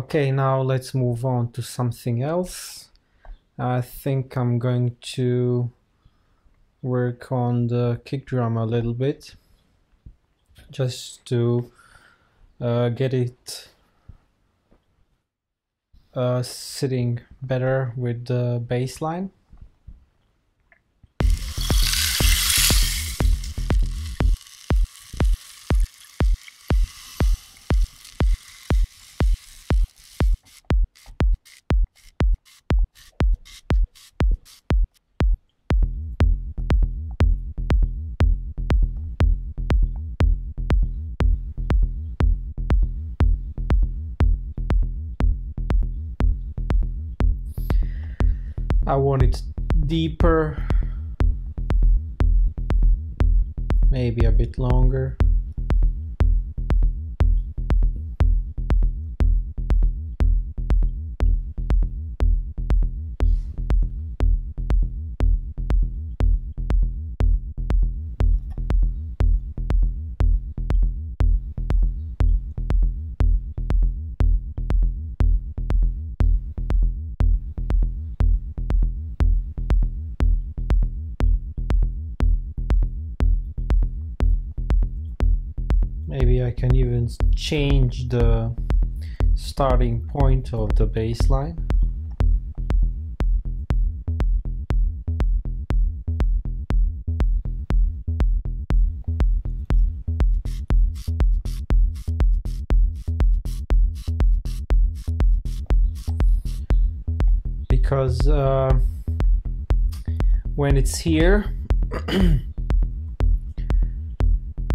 Okay, now let's move on to something else. I think I'm going to work on the kick drum a little bit, just to get it sitting better with the bass line. I want it deeper, maybe a bit longer. Maybe I can even change the starting point of the bass line. Because when it's here,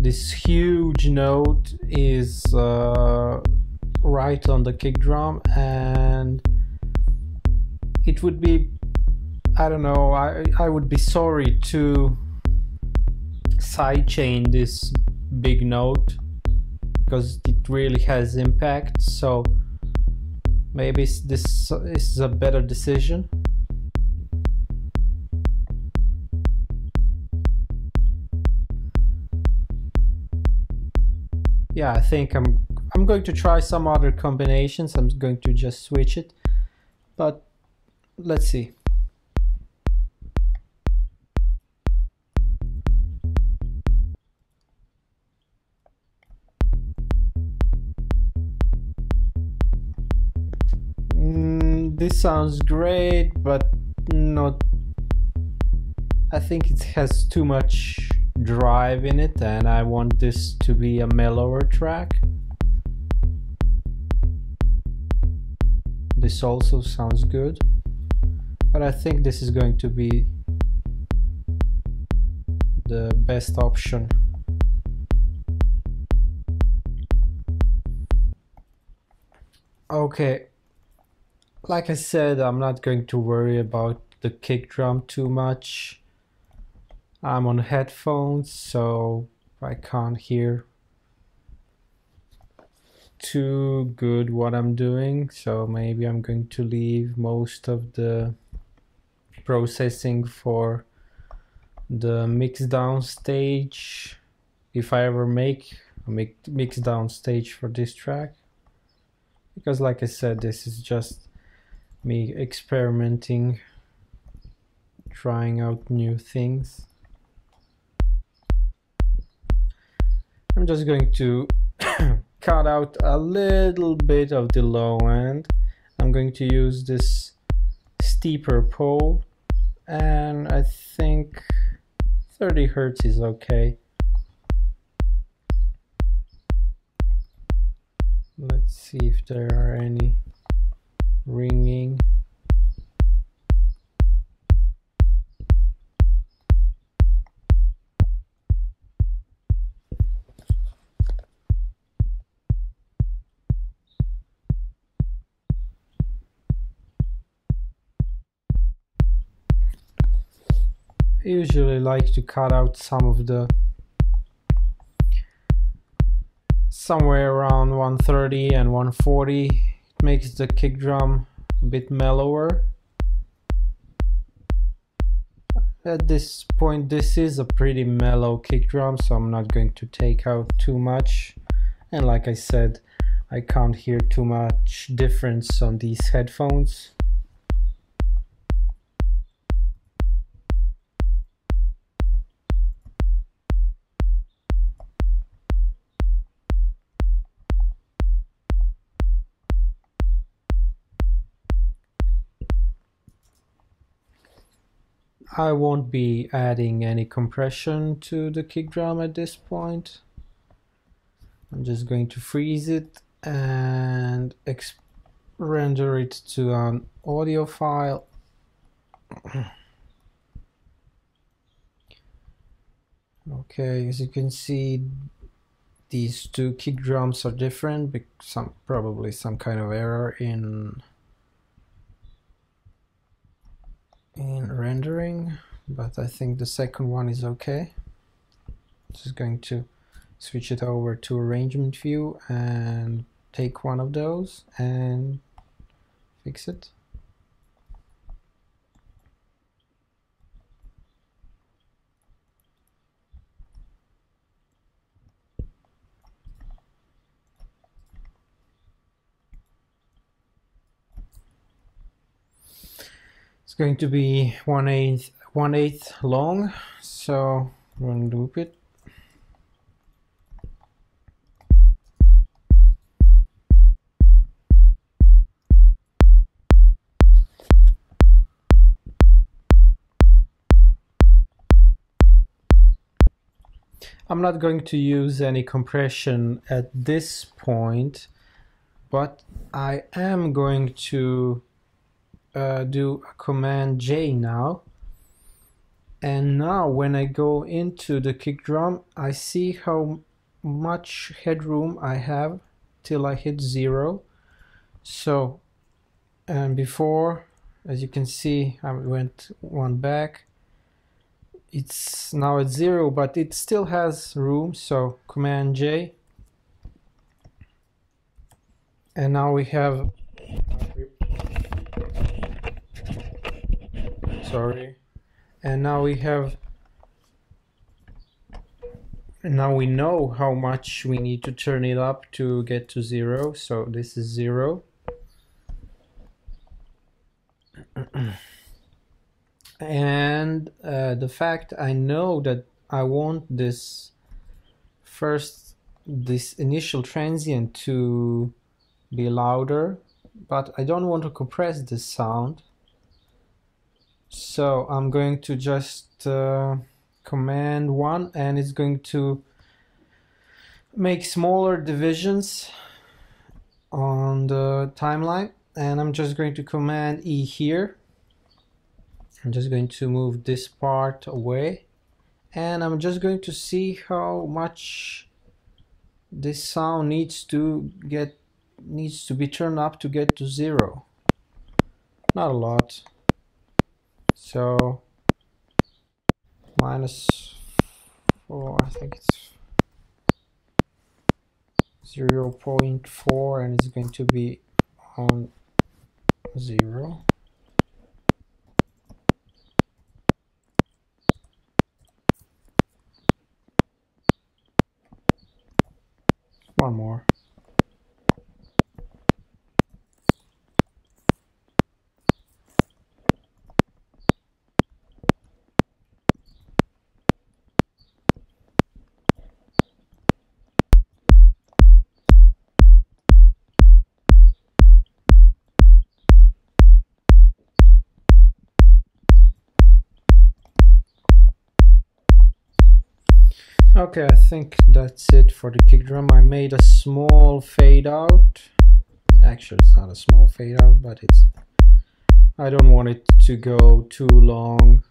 this huge note is right on the kick drum, and it would be, I don't know, I would be sorry to sidechain this big note because it really has impact, so maybe this is a better decision. Yeah, I think I'm going to try some other combinations. I'm going to just switch it, but let's see. This sounds great, but not. I think it has too much drive in it, and I want this to be a mellower track. This also sounds good, but I think this is going to be the best option. Okay, like I said, I'm not going to worry about the kick drum too much. I'm on headphones, so I can't hear too good what I'm doing, so maybe I'm going to leave most of the processing for the mix down stage, if I ever make a mix down stage for this track, because like I said, this is just me experimenting, trying out new things. I'm just going to cut out a little bit of the low end. I'm going to use this steeper pole, and I think 30 Hertz is okay. Let's see if there are any ringing. I usually like to cut out some of the somewhere around 130 and 140. It makes the kick drum a bit mellower. At this point, this is a pretty mellow kick drum, so I'm not going to take out too much. And like I said, I can't hear too much difference on these headphones. I won't be adding any compression to the kick drum at this point. I'm just going to freeze it and render it to an audio file. Okay, as you can see, these two kick drums are different, probably some kind of error in rendering, but I think the second one is okay. Just going to switch it over to arrangement view and take one of those and fix it. It's going to be 1/8 long, so I'm going to loop it. I'm not going to use any compression at this point, but I am going to do a Command J now. And now when I go into the kick drum, I see how much headroom I have till I hit 0. So, and before, as you can see, I went one back. It's now at 0, but it still has room, so Command J. And now we have, sorry. And now we have, and now we know how much we need to turn it up to get to 0. So this is 0. And the fact I know that I want this initial transient to be louder, but I don't want to compress this sound. So I'm going to just Command 1, and it's going to make smaller divisions on the timeline. And I'm just going to Command E here. I'm just going to move this part away, and I'm just going to see how much this sound needs to be turned up to get to 0. Not a lot. So -4, I think it's 0.4, and it's going to be on 0. One more. Okay, I think that's it for the kick drum. I made a small fade out. Actually, it's not a small fade out, but I don't want it to go too long,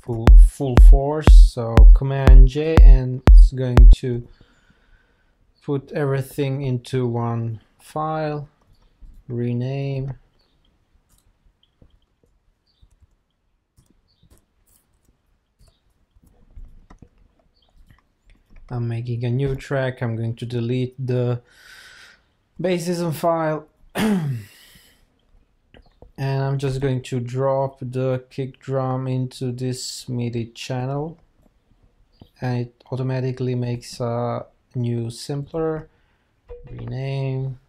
full force. So Command J, and it's going to put everything into one file, rename. I'm making a new track. I'm going to delete the Bassism file. And I'm just going to drop the kick drum into this MIDI channel, and it automatically makes a new simpler, rename.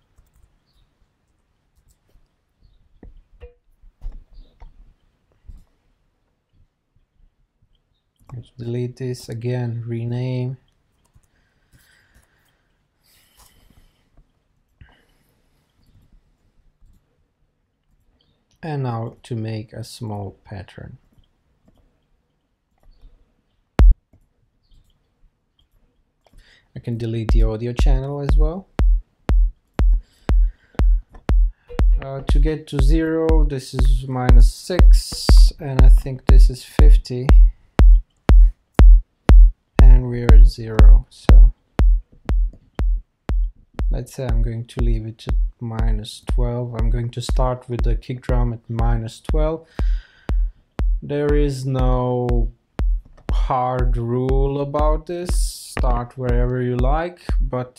Let's delete this again, rename. And now to make a small pattern. I can delete the audio channel as well. To get to 0, this is -6, and I think this is 50. And we're at 0, so let's say I'm going to leave it at -12. I'm going to start with the kick drum at -12. There is no hard rule about this. Start wherever you like, but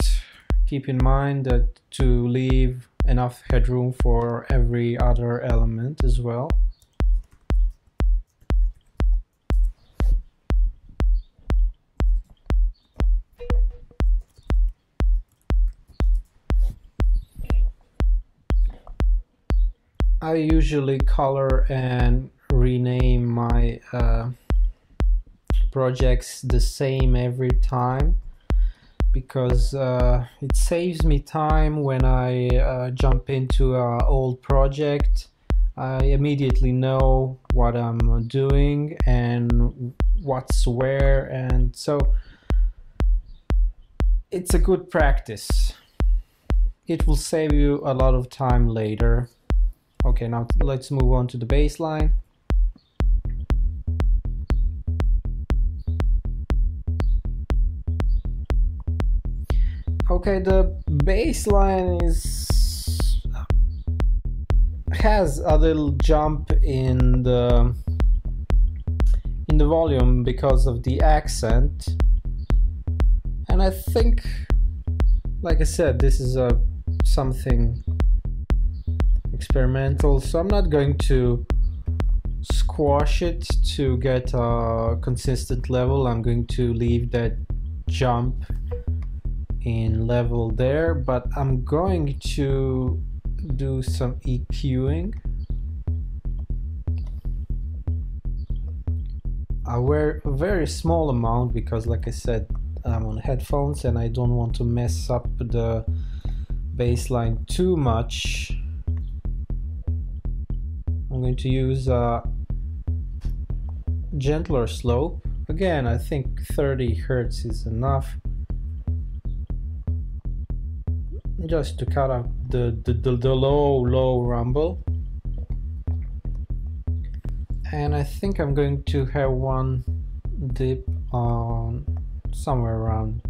keep in mind that to leave enough headroom for every other element as well. I usually color and rename my projects the same every time, because it saves me time when I jump into an old project. I immediately know what I'm doing and what's where, and so it's a good practice. It will save you a lot of time later. Okay, now let's move on to the bass line. Okay, the bass line has a little jump in the volume because of the accent, and I think, like I said, this is something experimental, so I'm not going to squash it to get a consistent level. I'm going to leave that jump in level there, but I'm going to do some EQing. A very small amount, because like I said, I'm on headphones and I don't want to mess up the bass line too much. I'm going to use a gentler slope. Again, I think 30 Hertz is enough, just to cut out the low rumble. And I think I'm going to have one dip on somewhere around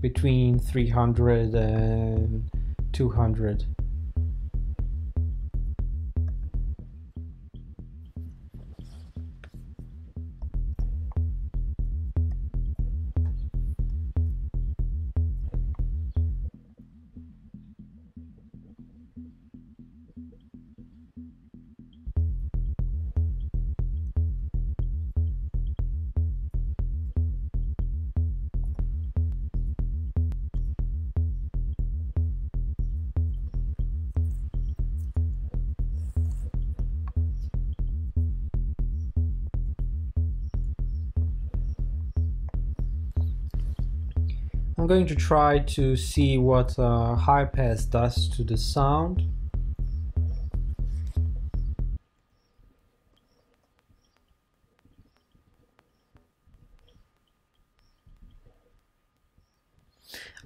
between 300 and 200. I'm going to try to see what high pass does to the sound.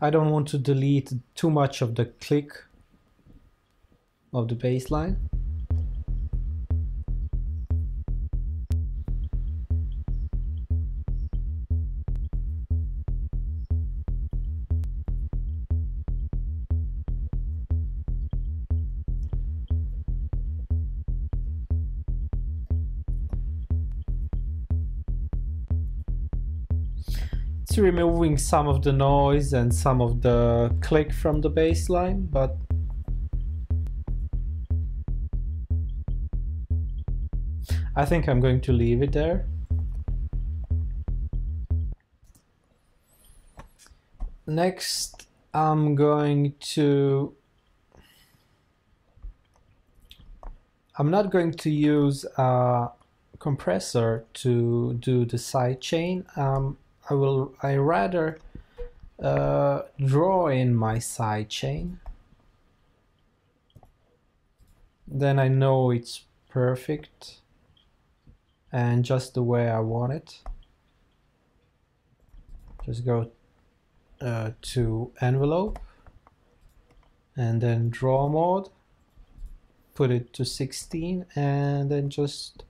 I don't want to delete too much of the click of the bass line. It's removing some of the noise and some of the click from the bass line, but I think I'm going to leave it there. next I'm not going to use a compressor to do the sidechain. I rather draw in my sidechain. Then I know it's perfect and just the way I want it. Just go to envelope and then draw mode, put it to 16, and then just,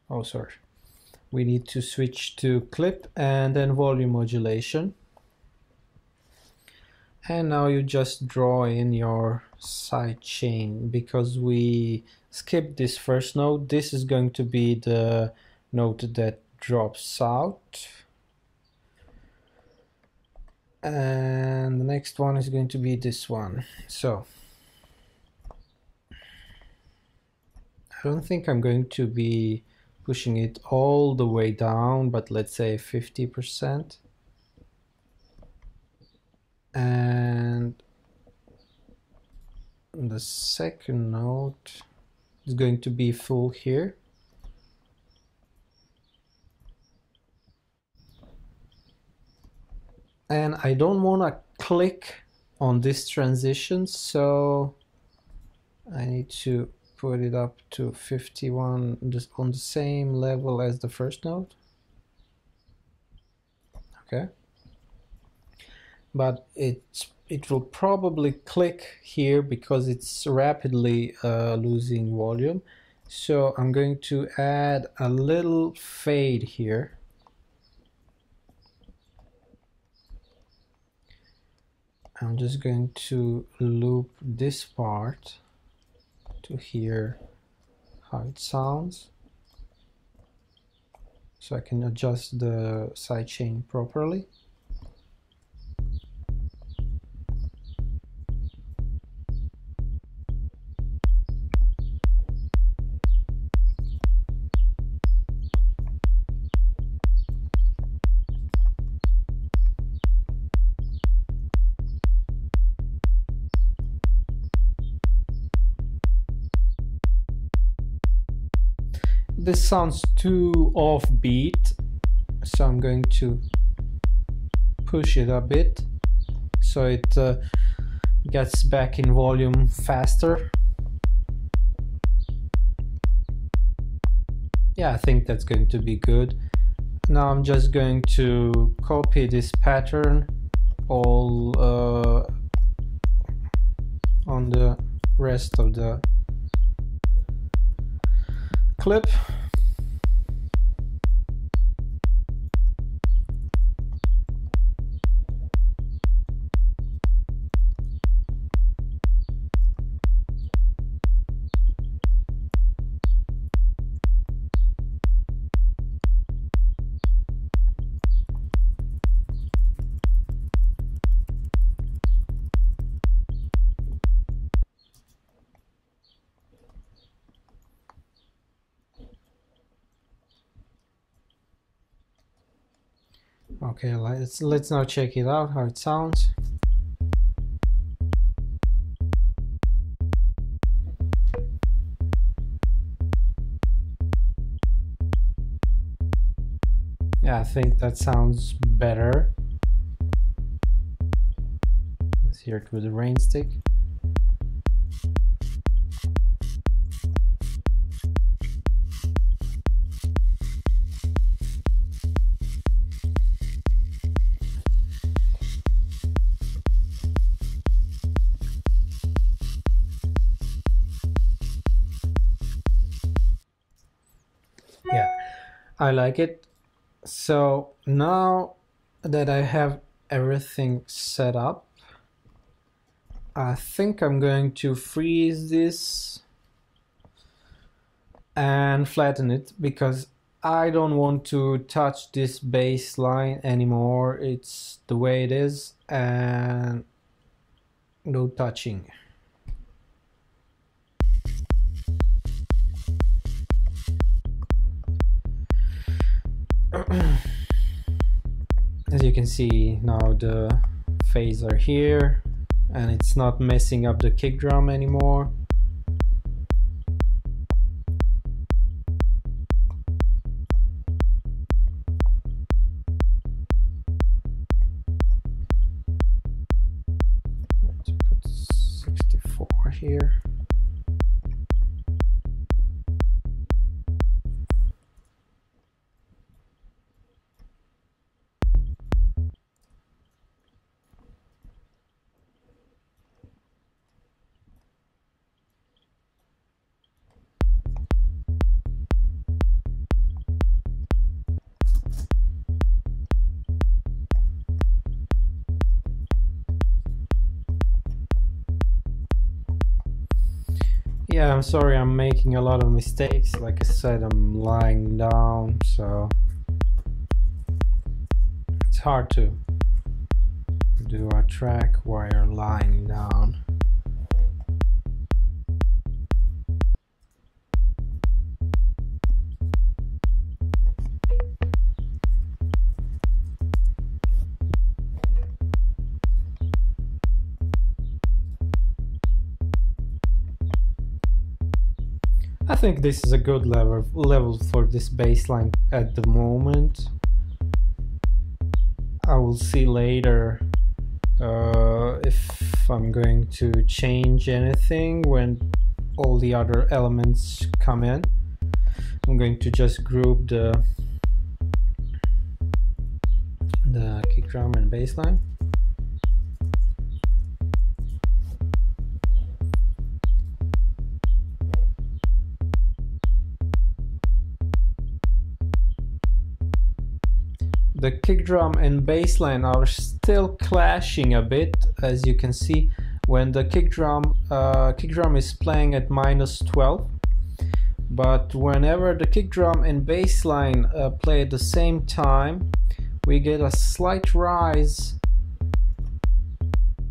oh sorry, we need to switch to clip and then volume modulation. And now you just draw in your side chain. Because we skipped this first node, this is going to be the node that drops out. And the next one is going to be this one. So I don't think I'm going to be pushing it all the way down, but let's say 50%. And the second node is going to be full here. And I don't want to click on this transition, so I need to put it up to 51, just on the same level as the first node. Okay. But it will probably click here because it's rapidly losing volume. So I'm going to add a little fade here. I'm just going to loop this part to hear how it sounds, so I can adjust the sidechain properly. This sounds too offbeat, so I'm going to push it a bit so it gets back in volume faster. Yeah, I think that's going to be good. Now I'm just going to copy this pattern all on the rest of the clip. Okay, let's now check it out, how it sounds. Yeah, I think that sounds better. Let's hear it with the rain stick. Yeah, I like it. So now that I have everything set up, I think I'm going to freeze this and flatten it, because I don't want to touch this baseline anymore. It's the way it is, and no touching. As you can see, now the fades are here and it's not messing up the kick drum anymore. Let's put 64 here. Yeah, I'm sorry, I'm making a lot of mistakes. Like I said, I'm lying down, so it's hard to do a track while you're lying down. I think this is a good level for this bass line at the moment. I will see later if I'm going to change anything when all the other elements come in. I'm going to just group the kick drum and bass line. The kick drum and bass line are still clashing a bit, as you can see when the kick drum is playing at -12, but whenever the kick drum and bass line play at the same time, we get a slight rise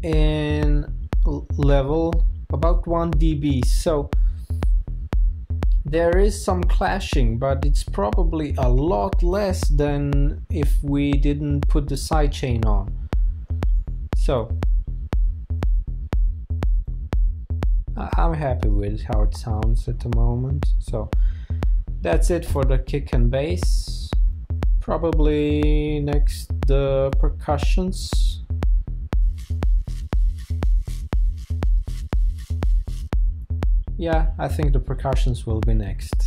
in level, about 1 dB. So there is some clashing, but it's probably a lot less than if we didn't put the sidechain on. So I'm happy with how it sounds at the moment. So that's it for the kick and bass. Probably next the percussions. Yeah, I think the percussions will be next.